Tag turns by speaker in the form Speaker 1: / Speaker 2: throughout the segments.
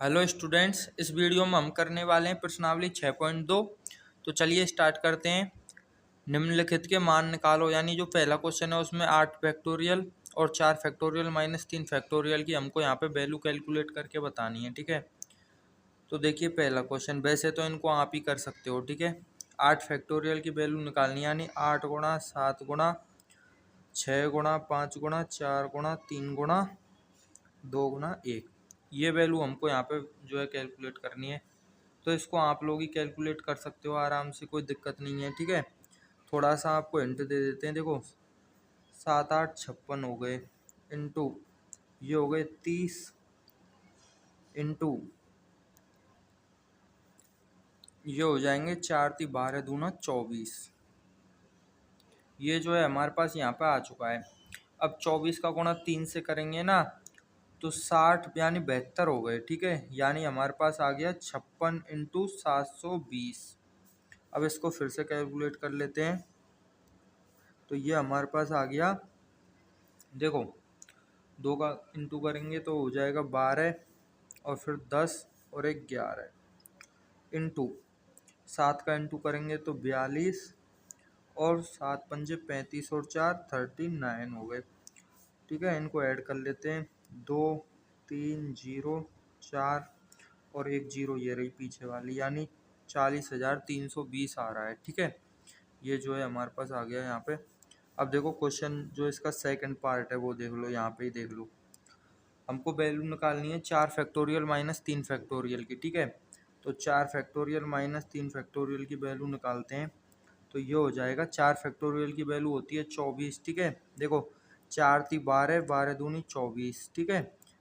Speaker 1: Hello students, इस video में हम करने वाले हैं प्रश्नावली 6.2। तो चलिए स्टार्ट करते हैं। निम्नलिखित के मान निकालो, यानी जो पहला क्वेश्चन है उसमें 8 फैक्टोरियल और 4 फैक्टोरियल माइनस 3 फैक्टोरियल की हमको यहाँ पे वैल्यू कैलकुलेट करके बतानी है। ठीक है, तो देखिए पहला क्वेश्चन, वैसे तो इनको आप ही कर सकते हो। ठीक है, 8 फैक्टोरियल की वैल्यू निकालनी, यानी 8 गुणा 7 गुणा 6 गुणा 5 गुणा 4 गुणा 3 गुणा 2 गुणा 1, ये वैल्यू हमको यहाँ पे जो है कैलकुलेट करनी है। तो इसको आप लोग ही कैलकुलेट कर सकते हो आराम से, कोई दिक्कत नहीं है। ठीक है, थोड़ा सा आपको हिंट दे देते हैं। देखो 7 8 56 हो गए, इंटू ये हो गए 30, इंटू ये हो जाएंगे 4 × 12 दूना 24। ये जो है हमारे पास यहाँ पे आ चुका है। अब 24 का गुणा 3 से करेंगे ना, तो 60 यानी 72 हो गए। ठीक है, यानी हमारे पास आ गया 56 इंटू 720। अब इसको फिर से कैलकुलेट कर लेते हैं। तो ये हमारे पास आ गया, देखो 2 का इंटू करेंगे तो हो जाएगा 12, और फिर 10 और 1 11, इंटू 7 का इंटू करेंगे तो 42, और 7 पंजे 35 और 4 39 हो गए। ठीक है, इनको ऐड कर लेते हैं। 2 3 0 4 और 1 0 ये रही पीछे वाली, यानी 40,320 आ रहा है। ठीक है, ये जो है हमारे पास आ गया यहाँ पे। अब देखो क्वेश्चन जो इसका सेकंड पार्ट है वो देख लो, यहाँ पे ही देख लो। हमको वैल्यू निकालनी है 4 फैक्टोरियल माइनस 3 फैक्टोरियल की। ठीक है, तो 4 फैक्टोरियल माइनस 3 फैक्टोरियल की वैल्यू निकालते हैं। तो ये हो जाएगा, 4 फैक्टोरियल की वैल्यू होती है 24। ठीक है, देखो 4 × 12 12 दूनी 24। ठीक है,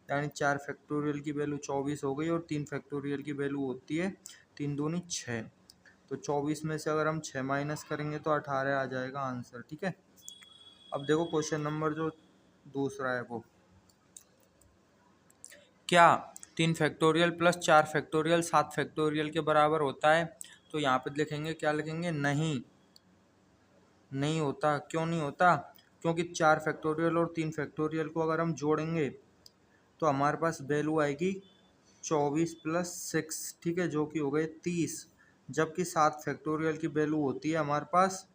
Speaker 1: यानी 4 फैक्टोरियल की वैल्यू 24 हो गई, और 3 फैक्टोरियल की वैल्यू होती है 3 दूनी 6। तो 24 में से अगर हम 6 माइनस करेंगे तो 18 आ जाएगा आंसर। ठीक है, अब देखो क्वेश्चन नंबर जो दूसरा है वो, क्या 3 फैक्टोरियल प्लस 4 फैक्टोरियल 7 फैक्टोरियल के बराबर होता है? तो यहाँ पे लिखेंगे, क्या लिखेंगे, नहीं, नहीं होता। क्यों नहीं होता? क्योंकि 4 फैक्टोरियल और 3 फैक्टोरियल को अगर हम जोड़ेंगे तो हमारे पास वैल्यू आएगी 24 प्लस 6। ठीक है, जो कि हो गए 30। जबकि 7 फैक्टोरियल की वैल्यू होती है हमारे पास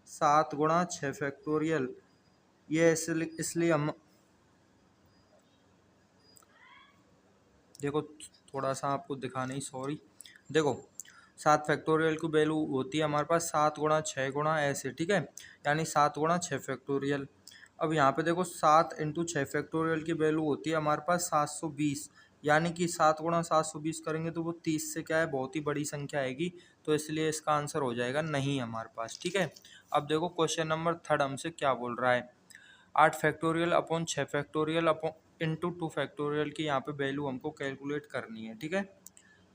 Speaker 1: 7 गुणा 6 फैक्टोरियल। ये इसलिए हम, देखो थोड़ा सा आपको दिखाने ही, सॉरी, देखो 7 फैक्टोरियल की वैल्यू होती है हमारे पास 7 गुणा 6 गुणा ऐसे। ठीक है, यानी 7 गुणा 6 फैक्टोरियल। अब यहाँ पे देखो 7 इंटू 6 फैक्टोरियल की वैल्यू होती है हमारे पास 720, यानी कि 7 गुणा 720 करेंगे तो वो 30 से क्या है, बहुत ही बड़ी संख्या आएगी। तो इसलिए इसका आंसर हो जाएगा नहीं हमारे पास। ठीक है, अब देखो क्वेश्चन नंबर थर्ड हमसे क्या बोल रहा है। 8 factorial upon 6 factorial upon into 2 factorial की यहाँ पे वैल्यू हमको कैलकुलेट करनी है। ठीक है,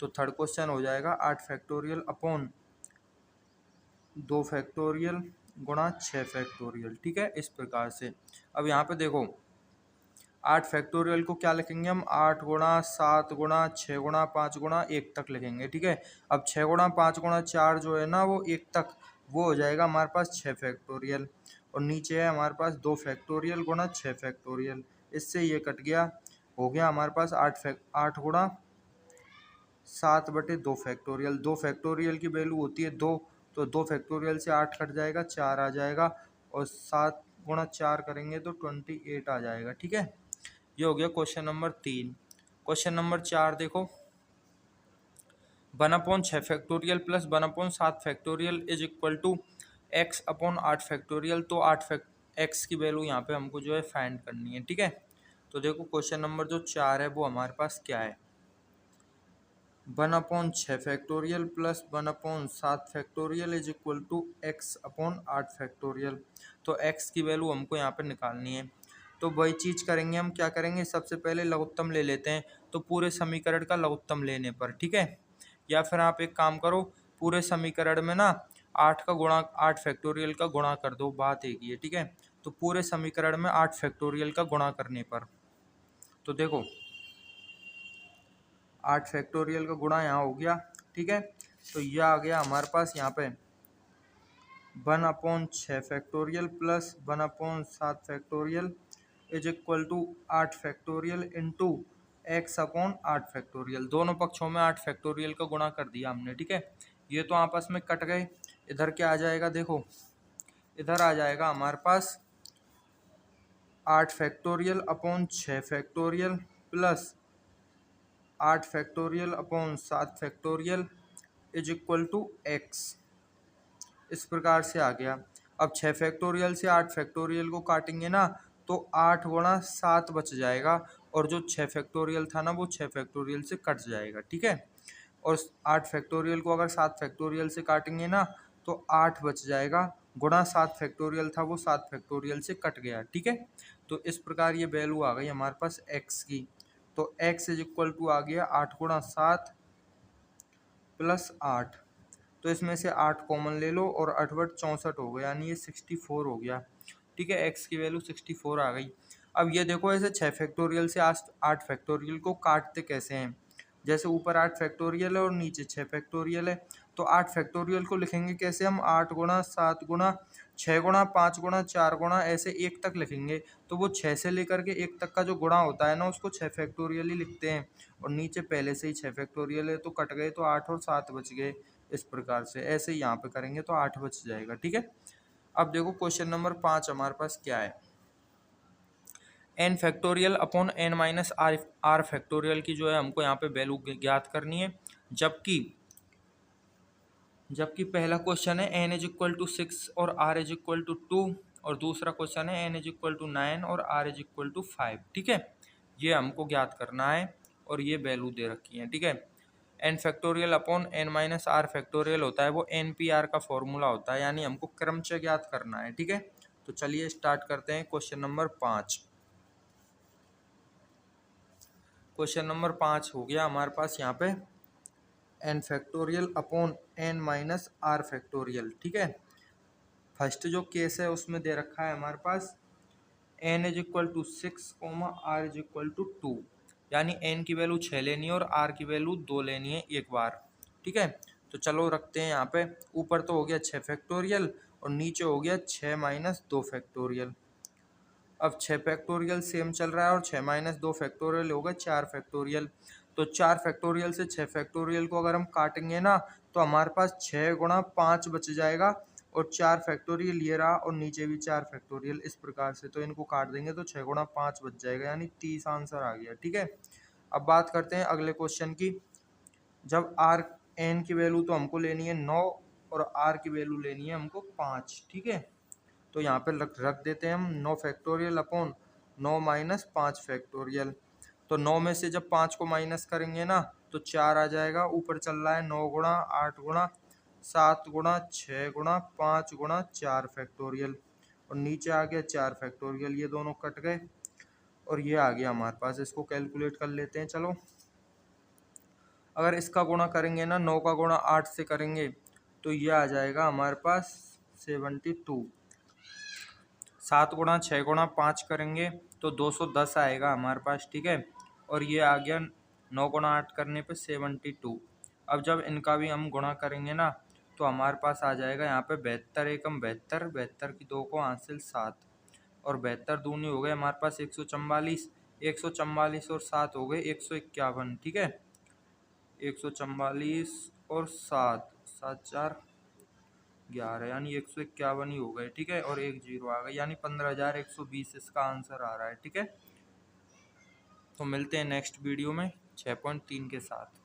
Speaker 1: तो थर्ड क्वेश्चन हो जाएगा 8 फैक्टोरियल अपॉन 2 फैक्टोरियल गुणा 6 फैक्टोरियल। ठीक है, इस प्रकार से। अब यहाँ पे देखो 8 फैक्टोरियल को क्या लिखेंगे हम, 8 गुणा 7 गुणा 6 गुणा 5 गुणा 1 तक लिखेंगे। ठीक है, अब 6 गुणा 5 गुणा 4 जो है ना, वो 1 तक, वो हो जाएगा हमारे पास 6 फैक्टोरियल। और नीचे है हमारे पास 2 फैक्टोरियल गुणा 6 फैक्टोरियल। इससे ये कट गया, हो गया हमारे पास 8 गुणा 7/2 फैक्टोरियल। 2 फैक्टोरियल की वैल्यू होती है 2, तो 2 फैक्टोरियल से 8 कट जाएगा, 4 आ जाएगा, और 7 गुणा 4 करेंगे तो 28 आ जाएगा। ठीक है, ये हो गया क्वेश्चन नंबर 3। क्वेश्चन नंबर 4 देखो, 1/6 factorial plus 1/7 factorial is equal to X upon 8 factorial. तो 8 एक्स की वैल्यू यहाँ पे हमको जो है फाइंड करनी है। ठीक है, तो देखो क्वेश्चन नंबर जो 4 है वो हमारे पास क्या है, 1/6 factorial plus 1/7 factorial is equal to X upon 8 factorial. तो एक्स की वैल्यू हमको यहाँ पे निकालनी है। तो वही चीज़ करेंगे हम, क्या करेंगे, सबसे पहले लघुत्तम ले लेते हैं। तो पूरे समीकरण का लघुत्तम लेने पर, ठीक है, या फिर आप एक काम करो, पूरे समीकरण में ना 8 का गुणा, 8 फैक्टोरियल का गुणा कर दो, बात एक ही है। ठीक है, तो पूरे समीकरण में 8 फैक्टोरियल का गुणा करने पर, तो देखो 8 फैक्टोरियल का गुणा यहाँ हो गया। ठीक है, तो यह आ गया हमारे पास यहाँ पे 1/6 factorial plus 1/7 factorial is equal to 8 factorial into X upon 8 factorial, दोनों पक्षों में 8 फैक्टोरियल का गुणा कर दिया हमने, ठीक है। ये तो आपस में कट गए, इधर क्या आ जाएगा, देखो इधर आ जाएगा हमारे पास 8 factorial upon 6 factorial plus 8 factorial upon 7 factorial is equal to X. इस प्रकार से आ गया। अब 6 फैक्टोरियल से 8 फैक्टोरियल को काटेंगे ना तो 8 गुणा 7 बच जाएगा, और जो 6 फैक्टोरियल था ना वो 6 फैक्टोरियल से कट जाएगा, ठीक है। और 8 फैक्टोरियल को अगर 7 फैक्टोरियल से काटेंगे ना तो 8 बच जाएगा, गुणा 7 फैक्टोरियल था वो 7 फैक्टोरियल से कट गया, ठीक है। तो इस प्रकार ये वैल्यू आ गई हमारे पास x की। तो x इज इक्वल टू आ गया 8 गुणा 7 प्लस 8। तो इसमें से 8 कॉमन ले लो और 8 बट 64 हो गया, यानी ये 64 हो गया, ठीक है। x की वैल्यू 64 आ गई। अब ये देखो ऐसे 6 फैक्टोरियल से 8 फैक्टोरियल को काटते कैसे हैं। जैसे ऊपर 8 फैक्टोरियल है और नीचे 6 फैक्टोरियल है, तो 8 फैक्टोरियल को लिखेंगे कैसे हम, 8 गुणा 7 गुणा 6 गुणा 5 गुणा 4 गुणा ऐसे 1 तक लिखेंगे। तो वो 6 से लेकर के 1 तक का जो गुणा होता है ना उसको 6 फैक्टोरियल ही लिखते हैं, और नीचे पहले से ही 6 फैक्टोरियल है तो कट गए, तो 8 और 7 बच गए। इस प्रकार से ऐसे ही यहाँ पे करेंगे तो 8 बच जाएगा, ठीक है। अब देखो क्वेश्चन नंबर 5 हमारे पास क्या है, N factorial upon N minus R factorial की जो है हमको यहाँ पे वैल्यू ज्ञात करनी है। जबकि पहला क्वेश्चन है एन इज इक्वल टू 6 और आर इज इक्वल टू 2, और दूसरा क्वेश्चन है एन इज इक्वल टू 9 और आर इज इक्वल टू 5, ठीक है। ये हमको ज्ञात करना है और ये वैल्यू दे रखी है, ठीक है। N factorial upon N minus R factorial होता है वो एन पी आर का फॉर्मूला होता है, यानी हमको क्रमचय ज्ञात करना है, ठीक है। तो चलिए स्टार्ट करते हैं क्वेश्चन नंबर 5। क्वेश्चन नंबर 5 हो गया हमारे पास यहाँ पे N factorial upon N minus R factorial, ठीक है। फर्स्ट जो केस है उसमें दे रखा है हमारे पास N is equal to 6 R is equal to 2, यानी एन की वैल्यू 6 लेनी है और आर की वैल्यू 2 लेनी है एक बार, ठीक है। तो चलो रखते हैं यहाँ पे, ऊपर तो हो गया 6 फैक्टोरियल और नीचे हो गया 6 माइनस 2 फैक्टोरियल। अब 6 फैक्टोरियल सेम चल रहा है और 6 माइनस 2 फैक्टोरियल होगा 4 फैक्टोरियल। तो 4 फैक्टोरियल से 6 फैक्टोरियल को अगर हम काटेंगे ना तो हमारे पास 6 गुणा 5 बच जाएगा, और 4 फैक्टोरियल ये रहा और नीचे भी 4 फैक्टोरियल, इस प्रकार से। तो इनको काट देंगे तो 6 गुणा 5 बच जाएगा, यानी 30 आंसर आ गया, ठीक है। अब बात करते हैं अगले क्वेश्चन की। जब आर एन की वैल्यू तो हमको लेनी है 9 और आर की वैल्यू लेनी है हमको 5, ठीक है। तो यहाँ पे रख देते हैं हम 9 फैक्टोरियल अपॉन 9 माइनस 5 फैक्टोरियल। तो 9 में से जब 5 को माइनस करेंगे ना तो 4 आ जाएगा, ऊपर चल रहा है 9 गुणा 8 गुणा 7 गुणा 6 गुणा 5 गुणा 4 फैक्टोरियल, और नीचे आ गया 4 फैक्टोरियल, ये दोनों कट गए और ये आ गया हमारे पास। इसको कैलकुलेट कर लेते हैं, चलो। अगर इसका गुणा करेंगे ना 9 का गुणा 8 से करेंगे तो ये आ जाएगा हमारे पास 72। 7 गुणा 6 गुणा 5 करेंगे तो 210 आएगा हमारे पास, ठीक है। और ये आ गया 9 गुणा 8 करने पे 72। अब जब इनका भी हम गुणा करेंगे ना तो हमारे पास आ जाएगा यहाँ पे 72 एकम 72, 72 की 2 को हासिल 7, और 72 दूनी हो गए हमारे पास 144, 144 और 7 हो गए 151, ठीक है। 144 और 7, 7 4 11, यानी 151 ही हो गए, ठीक है। और एक जीरो आ गई, यानी 15,120 इसका आंसर आ रहा है, ठीक है। तो मिलते हैं नेक्स्ट वीडियो में 6.3 के साथ।